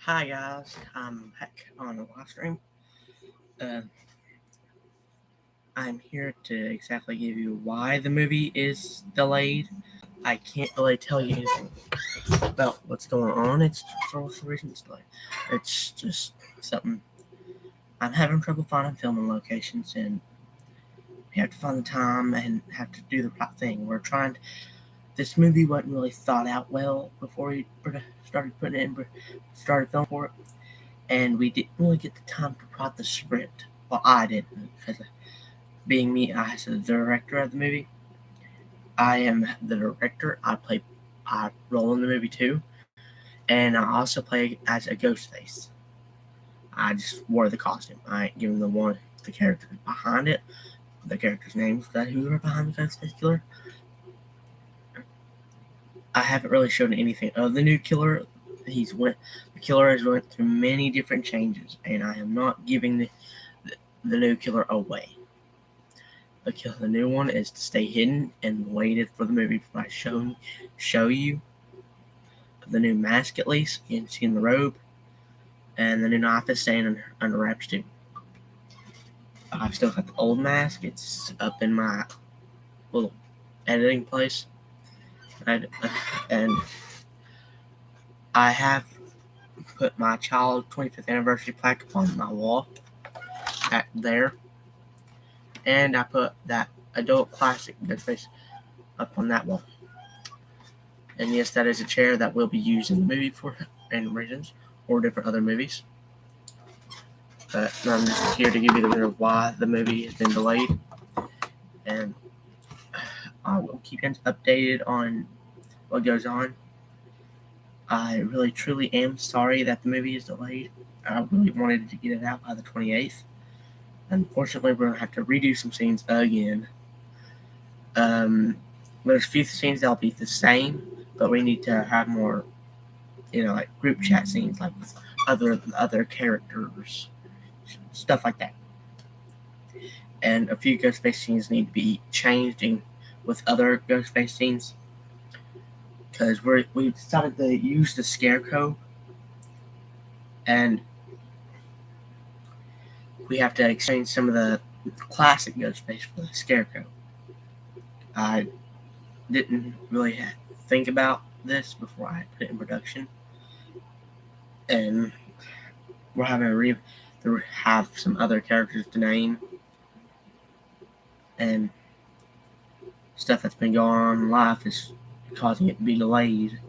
Hi guys, I'm back on the live stream. Uh, I'm here to exactly give you why the movie is delayed. I can't really tell you anything about what's going on. It's for the reason it's delayed. It's just something I'm having trouble finding filming locations, and we have to find the time and have to do the right thing. We're trying. This movie wasn't really thought out well before we started putting it in, started filming for it, and we didn't really get the time to write the script. Well, I didn't, because being me as the director of the movie, I am the director. I role in the movie too, and I also play as a ghost face. I just wore the costume. I ain't giving the characters behind it, the characters' names that who are behind the ghost face killer. I haven't really shown anything of the new killer. The killer has went through many different changes, and I am not giving the new killer away. The new one is to stay hidden and waited for the movie before I show you the new mask. At least you can see in the robe, and the new knife is staying under wraps too. I've still got the old mask. It's up in my little editing place, and I have put my child 25th anniversary plaque on my wall there, and I put that adult classic Ghostface up on that wall. And yes, that is a chair that will be used in the movie for and reasons or different other movies. But I'm just here to give you the reason why the movie has been delayed, and I will keep you updated on what goes on. I really truly am sorry that the movie is delayed. I really wanted to get it out by the 28th. Unfortunately, we're going to have to redo some scenes again. There's a few scenes that'll be the same, but we need to have more, like group chat scenes, like with other characters, stuff like that. And a few Ghostface scenes need to be changed with other Ghostface scenes, because we decided to use the Scarecrow, and we have to exchange some of the classic Ghostface for the Scarecrow. I didn't really think about this before I put it in production, and we're having to have some other characters to name, and stuff that's been going on in life is causing it to be delayed.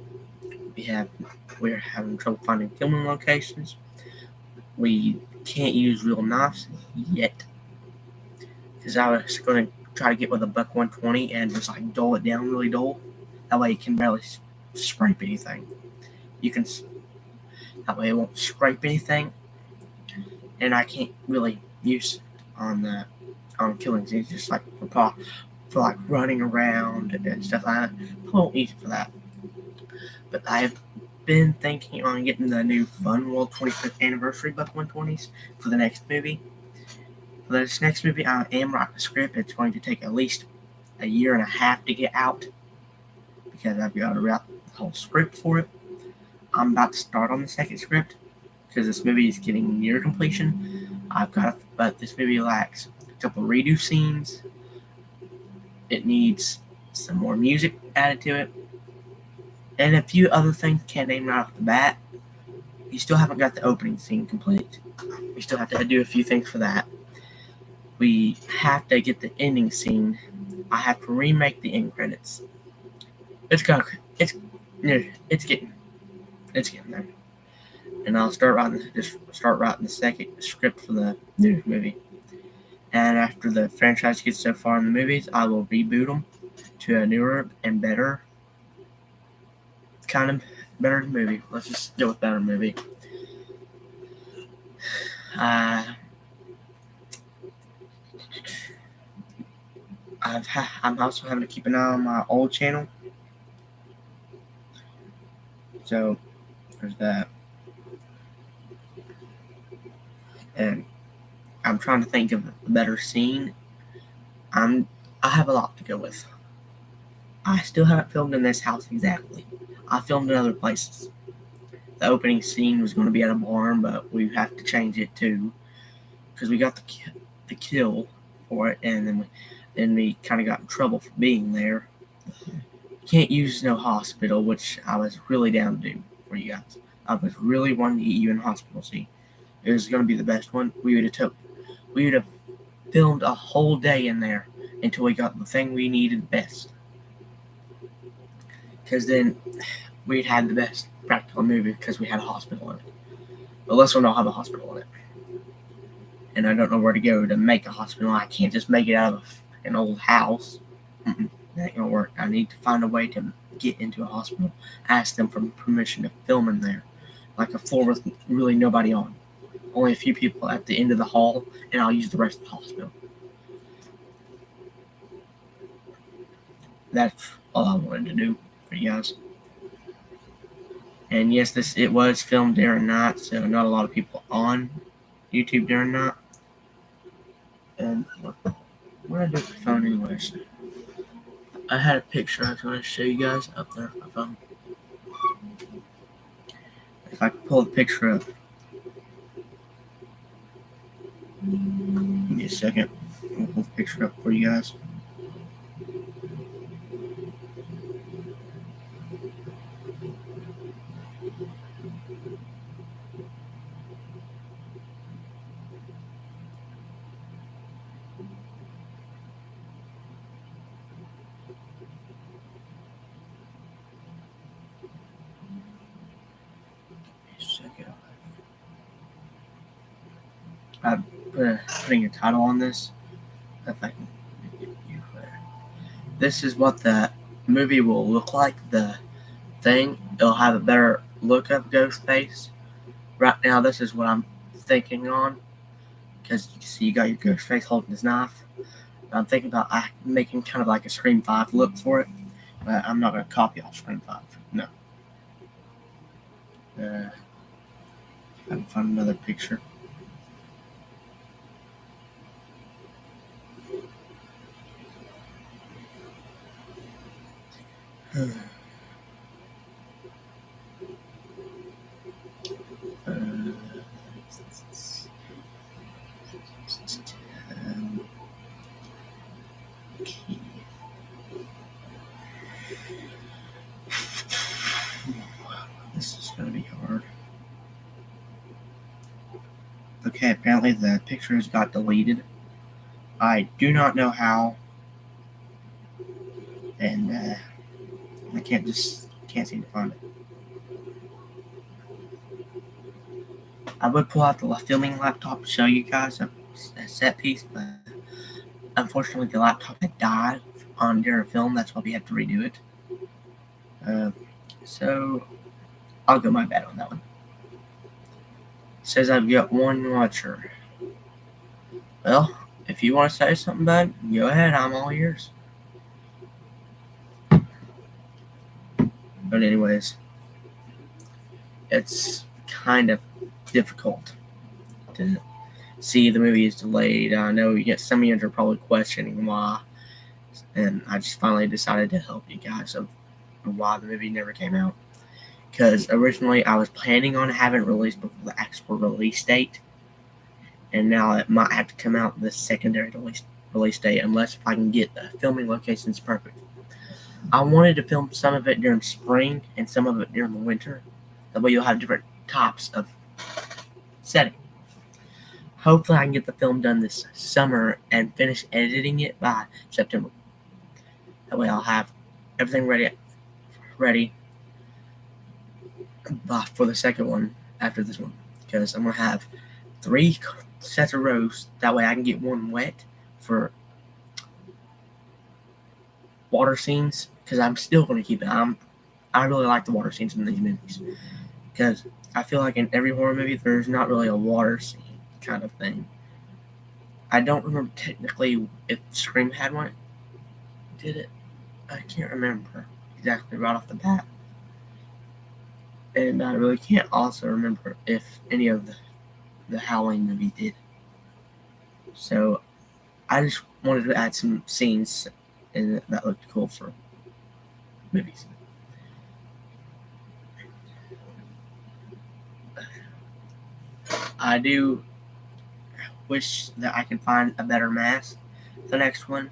We're having trouble finding filming locations. We can't use real knives yet, because I was going to try to get with a buck 120 and just like dull it down really dull. That way you can barely scrape anything. That way it won't scrape anything, and I can't really use on killing scenes, just like for like running around and stuff like that. I won't use it for that. But I've been thinking on getting the new Fun World 25th anniversary buck 120s for the next movie. For this next movie, I am writing a script. It's going to take at least a year and a half to get out, because I've got to write the whole script for it. I'm about to start on the second script, because this movie is getting near completion. But this movie lacks a couple redo scenes. It needs some more music added to it, and a few other things can't name right off the bat. We still haven't got the opening scene complete. We still have to do a few things for that. We have to get the ending scene. I have to remake the end credits. It's getting there. And I'll start writing the second script for the new movie. And after the franchise gets so far in the movies, I will reboot them to a newer and better movie. Let's just go with better movie. I'm also having to keep an eye on my old channel. So there's that. And I'm trying to think of a better scene. I have a lot to go with. I still haven't filmed in this house exactly. I filmed in other places. the opening scene was going to be at a barn, but we have to change it too because we got the kill for it, and then we kind of got in trouble for being there. Can't use no hospital, which I was really down to do for you guys. I was really wanting to get you in hospital. See, it was going to be the best one. We would have filmed a whole day in there until we got the thing we needed best. Because then we'd had the best practical movie because we had a hospital in it. But this one don't have a hospital in it. And I don't know where to go to make a hospital. I can't just make it out of an old house. That ain't gonna work. I need to find a way to get into a hospital. Ask them for permission to film in there. Like a floor with really nobody on. Only a few people at the end of the hall, and I'll use the rest of the hospital. That's all I wanted to do for you guys. And yes, it was filmed during night, so not a lot of people on YouTube during night. And what did I do with the phone anyways? I had a picture I was going to show you guys up there on my phone. If I can pull the picture up. Give me a second. I'll pull the picture up for you guys. I'm putting a title on this. If I can get you there. This is what the movie will look like. The thing, it'll have a better look of Ghostface. Right now, this is what I'm thinking on. Because you see, you got your Ghostface holding his knife. I'm thinking about making kind of like a Scream 5 look for it. But I'm not going to copy off Scream 5. No. I can find another picture. This is going to be hard. Okay, apparently the pictures got deleted. I do not know how. And I can't seem to find it. I would pull out the filming laptop to show you guys a set piece, but unfortunately the laptop had died during film. That's why we have to redo it. So I'll go my bad on that one. It says I've got one watcher. Well, if you want to say something, bud, go ahead. I'm all ears. But anyways, it's kind of difficult to see the movie is delayed. I know some of you are probably questioning why, and I just finally decided to help you guys of why the movie never came out. Because originally I was planning on having it released before the actual release date, and now it might have to come out the secondary release date unless if I can get the filming locations perfect. I wanted to film some of it during spring and some of it during the winter. That way you'll have different types of setting. Hopefully I can get the film done this summer and finish editing it by September. That way I'll have everything ready for the second one after this one. Because I'm going to have 3 sets of rows. That way I can get one wet for water scenes. Because I'm still going to keep it. I really like the water scenes in these movies. Because I feel like in every horror movie, there's not really a water scene kind of thing. I don't remember technically if Scream had one. Did it? I can't remember exactly right off the bat. And I really can't also remember if any of the Halloween movies did. So I just wanted to add some scenes and that looked cool for movies. I do wish that I can find a better mask. The next one,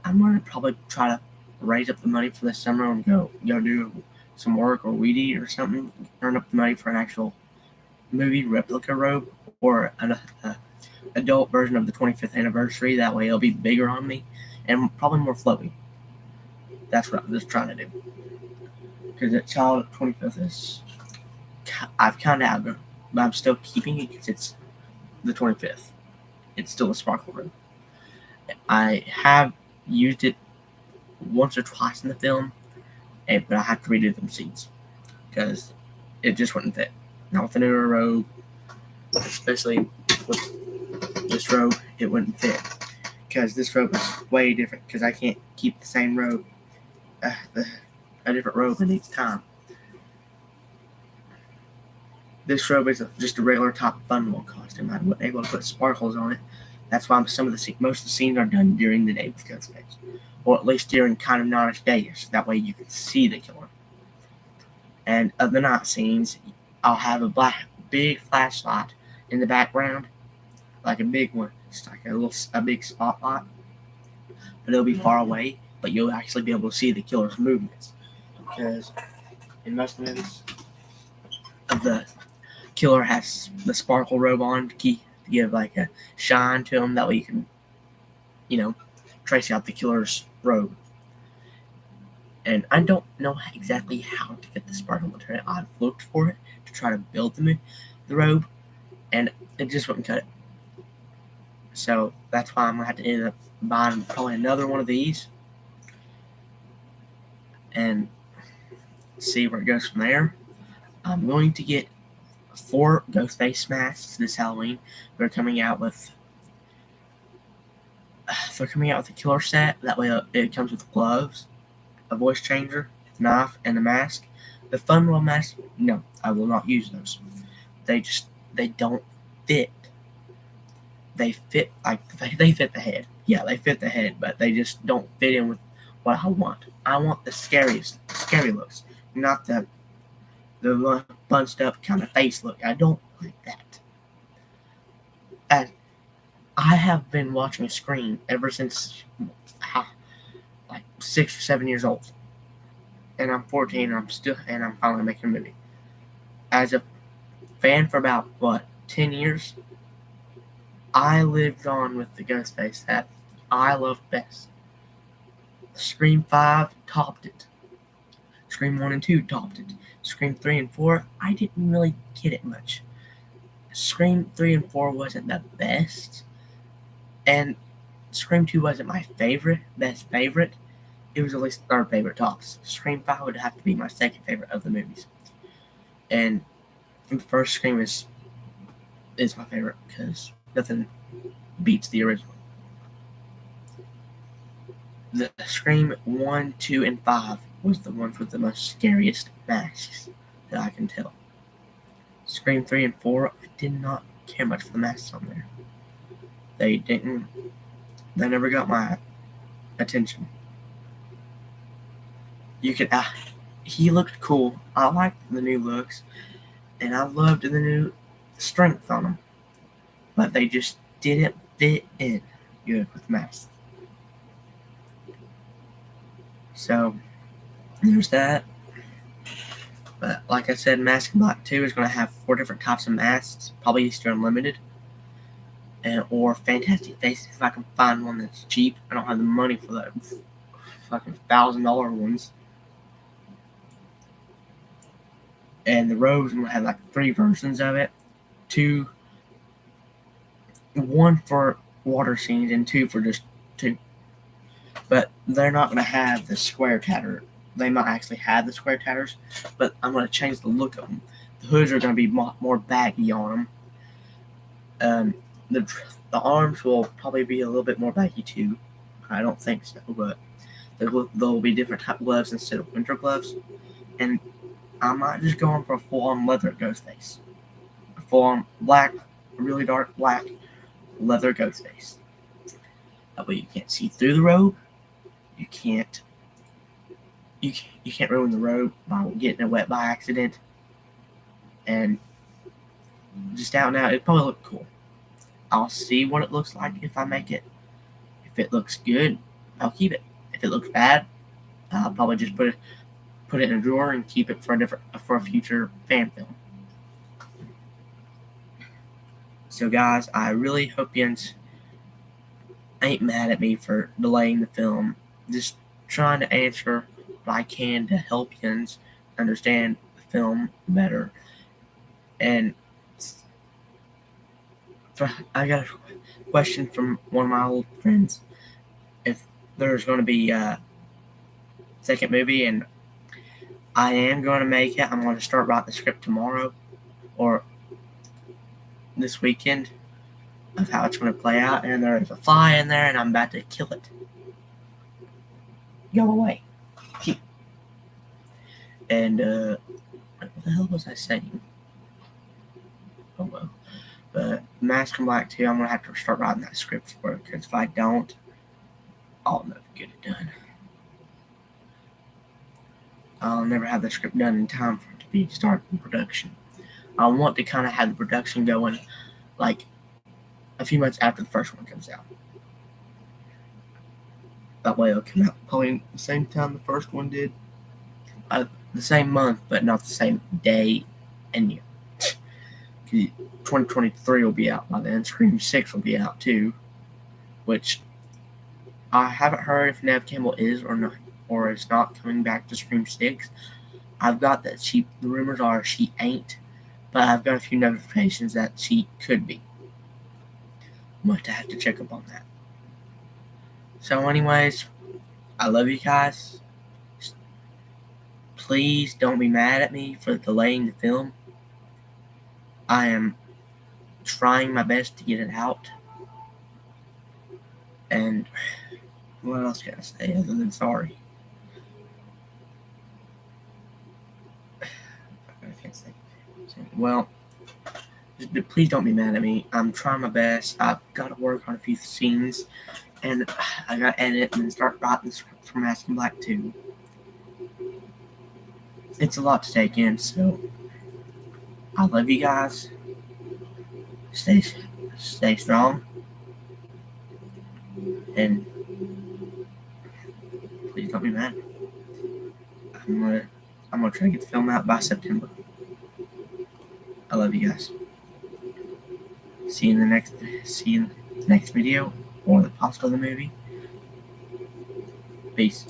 I'm gonna probably try to raise up the money for this summer and go do some work or weed eat or something. Earn up the money for an actual movie replica robe or an adult version of the 25th anniversary. That way it'll be bigger on me and probably more flowy. That's what I'm just trying to do. Because the child 25th is, I've kind of outgrown, but I'm still keeping it because it's the 25th. It's still a sparkle robe. I have used it once or twice in the film, but I have to redo them scenes because it just wouldn't fit. Now with the newer robe, especially with this robe, it wouldn't fit because this robe is way different because I can't keep the same robe, a different robe in each time. This robe is just a regular top Funwell costume. I wasn't able to put sparkles on it. That's why most of the scenes are done during the day with Ghostface, or at least during kind of nightish days. That way you can see the killer. And of the night scenes, I'll have a big flashlight in the background, like a big one, just like a big spotlight. But it'll be far away, but you'll actually be able to see the killer's movements. Because in most movies, the killer has the sparkle robe on to give like a shine to him. That way you can, trace out the killer's robe. And I don't know exactly how to get the sparkle material. I've looked for it to try to build the robe, and it just wouldn't cut it. So that's why I'm going to have to end up buying probably another one of these and see where it goes from there. I'm going to get 4 Ghostface masks this Halloween. They're coming out with a killer set. That way it comes with gloves, a voice changer, knife, and a mask. The Funwell mask, no, I will not use those. They don't fit. They fit they fit the head. Yeah, they fit the head, but they just don't fit in with what I want. I want the scary looks, not the bunched up kind of face look. I don't like that. I have been watching Scream ever since like 6 or 7 years old, and I'm 14, and I'm finally making a movie. As a fan for about 10 years, I lived on with the Ghostface that I loved best. Scream 5 topped it. Scream 1 and 2 topped it. Scream 3 and 4, I didn't really get it much. Scream 3 and 4 wasn't the best, and Scream 2 wasn't my best favorite. It was at least third favorite tops. Scream 5 would have to be my second favorite of the movies. And the first Scream is my favorite because nothing beats the original. The Scream 1, 2, and 5 was the ones with the most scariest masks that I can tell. Scream 3 and 4, I did not care much for the masks on there. They never got my attention. He looked cool. I liked the new looks, and I loved the new strength on him. But they just didn't fit in good with masks. So, there's that. But like I said, Mask and Black 2 is going to have 4 different types of masks, probably Easter Unlimited, or Fantastic Faces if I can find one that's cheap. I don't have the money for those fucking $1,000 ones. And the robes, I'm going to have like 3 versions of it. 1 for water scenes and 2 for just 2. But they're not going to have the square tatter. They might actually have the square tatters, but I'm going to change the look of them. The hoods are going to be more baggy on them. The arms will probably be a little bit more baggy too. I don't think so, but there'll be different type of gloves instead of winter gloves. And I might just go on for a full-on leather Ghostface. A full-on black, really dark black leather Ghostface. That way you can't see through the robe. You can't ruin the robe by getting it wet by accident. And just out now, it'd probably look cool. I'll see what it looks like if I make it. If it looks good, I'll keep it. If it looks bad, I'll probably just put it in a drawer and keep it for a future fan film. So guys, I really hope you ain't mad at me for delaying the film. Just trying to answer what I can to help you understand the film better. And I got a question from one of my old friends. If there's going to be a second movie, and I am going to make it. I'm going to start writing the script tomorrow or this weekend of how it's going to play out. And there's a fly in there, and I'm about to kill it. Go away. And what the hell was I saying? Oh well. But Mask in Black 2, I'm going to have to start writing that script for it, because if I don't, I'll never get it done. I'll never have the script done in time for it to be started production. I want to kind of have the production going like a few months after the first one comes out. That way it'll come out probably the same time the first one did. The same month, but not the same day and year. 2023 will be out by then. Scream 6 will be out too, which I haven't heard if Neve Campbell is or not, or is not coming back to Scream 6. I've got that the rumors are she ain't, but I've got a few notifications that she could be. I'm going to have to check up on that. So anyways, I love you guys. Please don't be mad at me for delaying the film. I am trying my best to get it out. And what else can I say other than sorry? I can't say. Well, please don't be mad at me. I'm trying my best. I've got to work on a few scenes, and I got to edit and start writing the script for Mask in Black 2. It's a lot to take in, so I love you guys. Stay strong, and please don't be mad. I'm gonna try to get the film out by September. I love you guys. See you in the next video or the post of the movie. Peace.